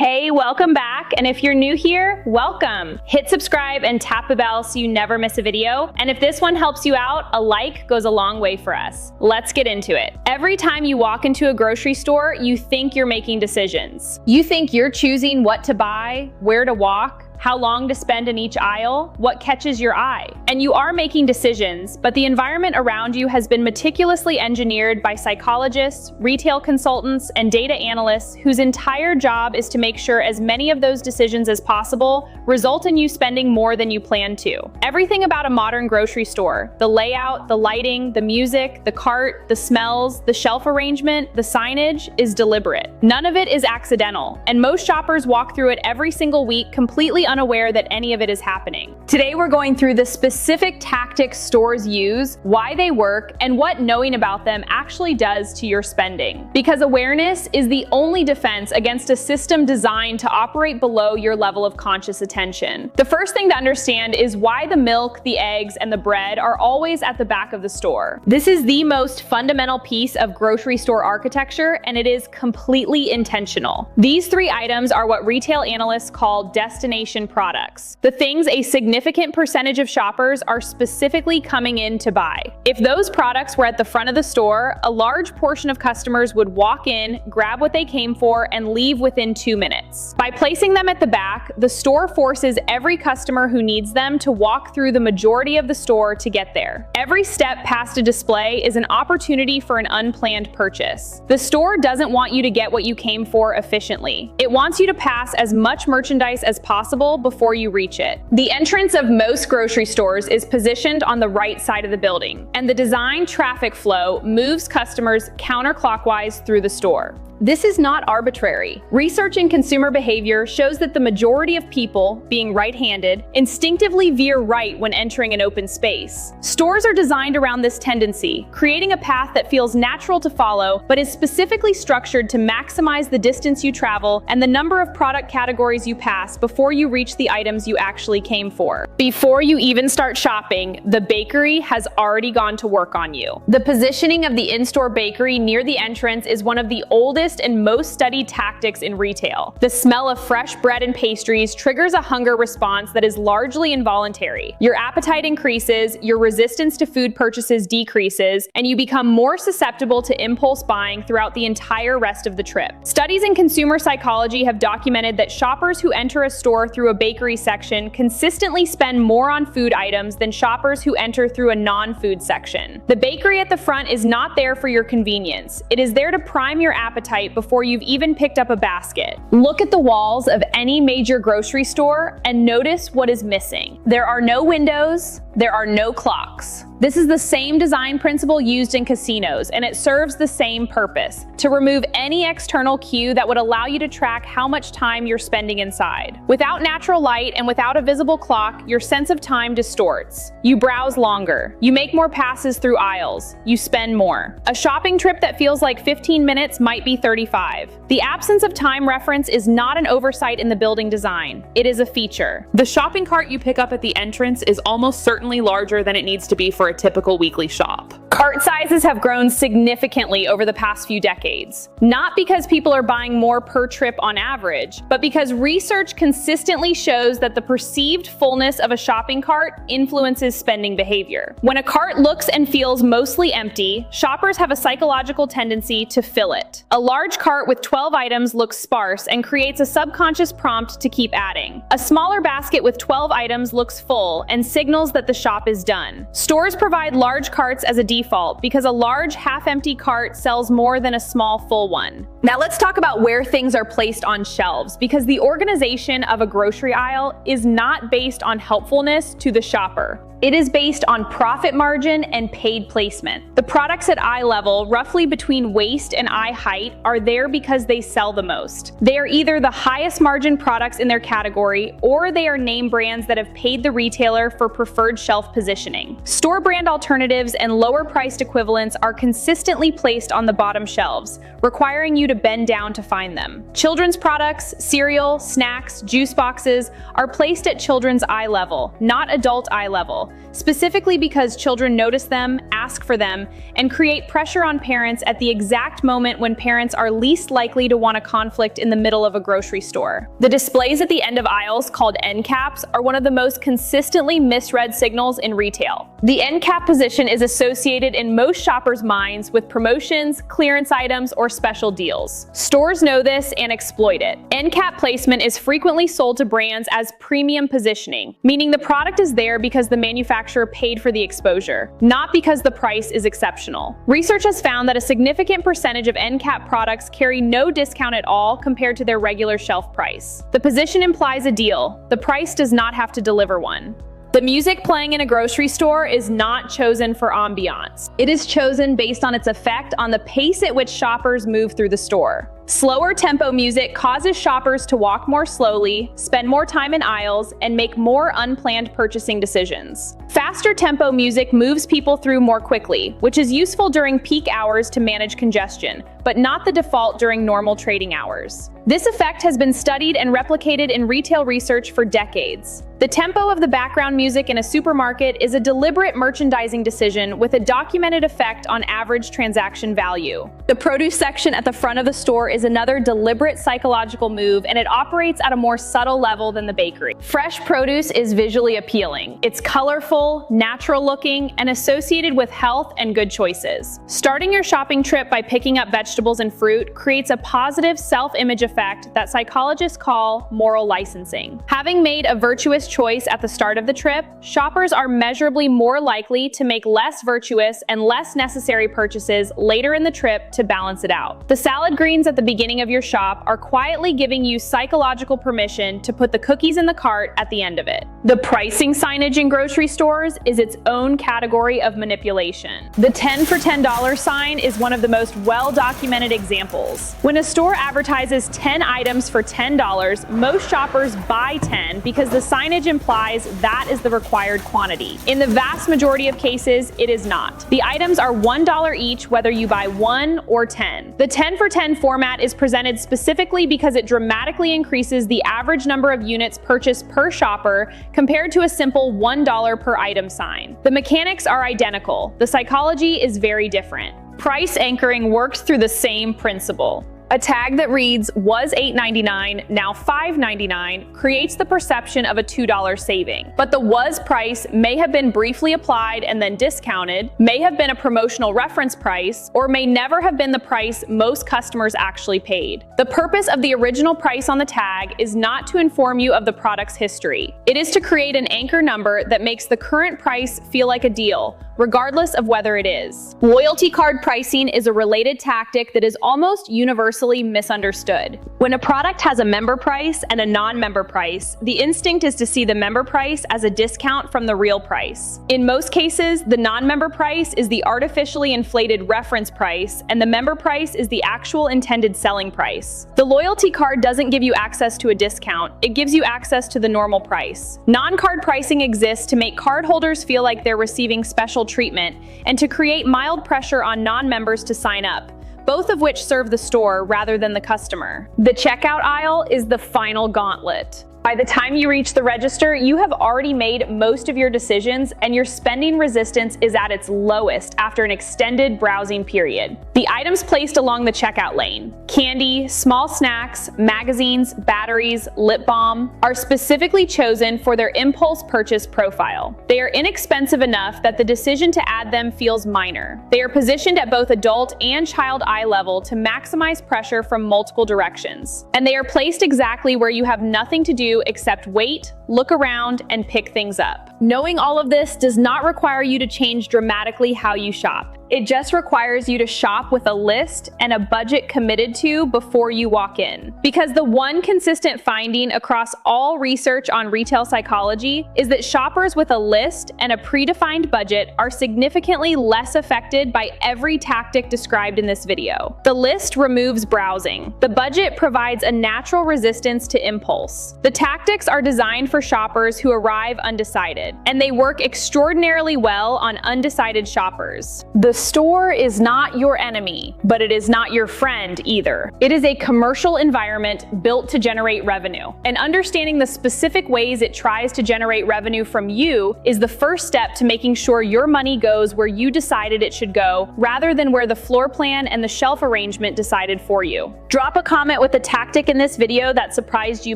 Hey, welcome back. And if you're new here, welcome. Hit subscribe and tap the bell so you never miss a video. And if this one helps you out, a like goes a long way for us. Let's get into it. Every time you walk into a grocery store, you think you're making decisions. You think you're choosing what to buy, where to walk, how long to spend in each aisle, what catches your eye. And you are making decisions, but the environment around you has been meticulously engineered by psychologists, retail consultants, and data analysts whose entire job is to make sure as many of those decisions as possible result in you spending more than you plan to. Everything about a modern grocery store, the layout, the lighting, the music, the cart, the smells, the shelf arrangement, the signage, is deliberate. None of it is accidental, and most shoppers walk through it every single week completely unaware that any of it is happening. Today we're going through the specific tactics stores use, why they work, and what knowing about them actually does to your spending. Because awareness is the only defense against a system designed to operate below your level of conscious attention. The first thing to understand is why the milk, the eggs, and the bread are always at the back of the store. This is the most fundamental piece of grocery store architecture, and it is completely intentional. These three items are what retail analysts call destination products, the things a significant percentage of shoppers are specifically coming in to buy. If those products were at the front of the store, a large portion of customers would walk in, grab what they came for, and leave within 2 minutes. By placing them at the back, the store forces every customer who needs them to walk through the majority of the store to get there. Every step past a display is an opportunity for an unplanned purchase. The store doesn't want you to get what you came for efficiently. It wants you to pass as much merchandise as possible before you reach it. The entrance of most grocery stores is positioned on the right side of the building, and the design traffic flow moves customers counterclockwise through the store. This is not arbitrary. Research in consumer behavior shows that the majority of people, being right-handed, instinctively veer right when entering an open space. Stores are designed around this tendency, creating a path that feels natural to follow, but is specifically structured to maximize the distance you travel and the number of product categories you pass before you reach the items you actually came for. Before you even start shopping, the bakery has already gone to work on you. The positioning of the in-store bakery near the entrance is one of the oldest and most studied tactics in retail. The smell of fresh bread and pastries triggers a hunger response that is largely involuntary. Your appetite increases, your resistance to food purchases decreases, and you become more susceptible to impulse buying throughout the entire rest of the trip. Studies in consumer psychology have documented that shoppers who enter a store through a bakery section consistently spend more on food items than shoppers who enter through a non-food section. The bakery at the front is not there for your convenience. It is there to prime your appetite before you've even picked up a basket. Look at the walls of any major grocery store and notice what is missing. There are no windows, there are no clocks. This is the same design principle used in casinos, and it serves the same purpose: to remove any external cue that would allow you to track how much time you're spending inside. Without natural light and without a visible clock, your sense of time distorts. You browse longer. You make more passes through aisles. You spend more. A shopping trip that feels like 15 minutes might be 35. The absence of time reference is not an oversight in the building design. It is a feature. The shopping cart you pick up at the entrance is almost certainly larger than it needs to be for a typical weekly shop. Cart sizes have grown significantly over the past few decades, not because people are buying more per trip on average, but because research consistently shows that the perceived fullness of a shopping cart influences spending behavior. When a cart looks and feels mostly empty, shoppers have a psychological tendency to fill it. A large cart with 12 items looks sparse and creates a subconscious prompt to keep adding. A smaller basket with 12 items looks full and signals that the shop is done. Stores provide large carts as a default because a large half-empty cart sells more than a small full one. Now let's talk about where things are placed on shelves, because the organization of a grocery aisle is not based on helpfulness to the shopper. It is based on profit margin and paid placement. The products at eye level, roughly between waist and eye height, are there because they sell the most. They are either the highest margin products in their category, or they are name brands that have paid the retailer for preferred shelf positioning. Store brand alternatives and lower priced equivalents are consistently placed on the bottom shelves, requiring you to bend down to find them. Children's products, cereal, snacks, juice boxes are placed at children's eye level, not adult eye level, viral, specifically because children notice them, ask for them, and create pressure on parents at the exact moment when parents are least likely to want a conflict in the middle of a grocery store. The displays at the end of aisles, called end caps, are one of the most consistently misread signals in retail. The end cap position is associated in most shoppers' minds with promotions, clearance items, or special deals. Stores know this and exploit it. End cap placement is frequently sold to brands as premium positioning, meaning the product is there because the manufacturer paid for the exposure, not because the price is exceptional. Research has found that a significant percentage of end cap products carry no discount at all compared to their regular shelf price. The position implies a deal. The price does not have to deliver one. The music playing in a grocery store is not chosen for ambiance. It is chosen based on its effect on the pace at which shoppers move through the store. Slower tempo music causes shoppers to walk more slowly, spend more time in aisles, and make more unplanned purchasing decisions. Faster tempo music moves people through more quickly, which is useful during peak hours to manage congestion, but not the default during normal trading hours. This effect has been studied and replicated in retail research for decades. The tempo of the background music in a supermarket is a deliberate merchandising decision with a documented effect on average transaction value. The produce section at the front of the store is another deliberate psychological move, and it operates at a more subtle level than the bakery. Fresh produce is visually appealing. It's colorful, natural looking, and associated with health and good choices. Starting your shopping trip by picking up vegetables and fruit creates a positive self-image effect that psychologists call moral licensing. Having made a virtuous choice at the start of the trip, shoppers are measurably more likely to make less virtuous and less necessary purchases later in the trip to balance it out. The salad greens at the beginning of your shop are quietly giving you psychological permission to put the cookies in the cart at the end of it. The pricing signage in grocery stores is its own category of manipulation. The 10 for $10 sign is one of the most well-documented examples. When a store advertises 10 items for $10, most shoppers buy 10 because the signage implies that is the required quantity. In the vast majority of cases, it is not. The items are $1 each whether you buy 1 or 10. The 10 for 10 format is presented specifically because it dramatically increases the average number of units purchased per shopper compared to a simple $1 per item sign. The mechanics are identical. The psychology is very different. Price anchoring works through the same principle. A tag that reads, was $8.99, now $5.99, creates the perception of a $2 saving. But the was price may have been briefly applied and then discounted, may have been a promotional reference price, or may never have been the price most customers actually paid. The purpose of the original price on the tag is not to inform you of the product's history. It is to create an anchor number that makes the current price feel like a deal, regardless of whether it is. Loyalty card pricing is a related tactic that is almost universally misunderstood. When a product has a member price and a non-member price, the instinct is to see the member price as a discount from the real price. In most cases, the non-member price is the artificially inflated reference price, and the member price is the actual intended selling price. The loyalty card doesn't give you access to a discount, it gives you access to the normal price. Non-card pricing exists to make cardholders feel like they're receiving special treatment and to create mild pressure on non-members to sign up, both of which serve the store rather than the customer. The checkout aisle is the final gauntlet. By the time you reach the register, you have already made most of your decisions and your spending resistance is at its lowest after an extended browsing period. The items placed along the checkout lane, candy, small snacks, magazines, batteries, lip balm, are specifically chosen for their impulse purchase profile. They are inexpensive enough that the decision to add them feels minor. They are positioned at both adult and child eye level to maximize pressure from multiple directions. And they are placed exactly where you have nothing to do except wait, look around, and pick things up. Knowing all of this does not require you to change dramatically how you shop. It just requires you to shop with a list and a budget committed to before you walk in. Because the one consistent finding across all research on retail psychology is that shoppers with a list and a predefined budget are significantly less affected by every tactic described in this video. The list removes browsing. The budget provides a natural resistance to impulse. The tactics are designed for shoppers who arrive undecided, and they work extraordinarily well on undecided shoppers. The store is not your enemy, but it is not your friend either. It is a commercial environment built to generate revenue. And understanding the specific ways it tries to generate revenue from you is the first step to making sure your money goes where you decided it should go, rather than where the floor plan and the shelf arrangement decided for you. Drop a comment with a tactic in this video that surprised you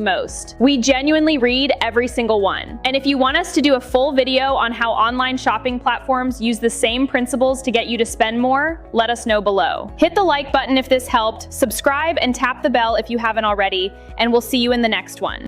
most. We genuinely read every single one. And if you want us to do a full video on how online shopping platforms use the same principles to get you to spend more, let us know below. Hit the like button if this helped, subscribe and tap the bell if you haven't already, and we'll see you in the next one.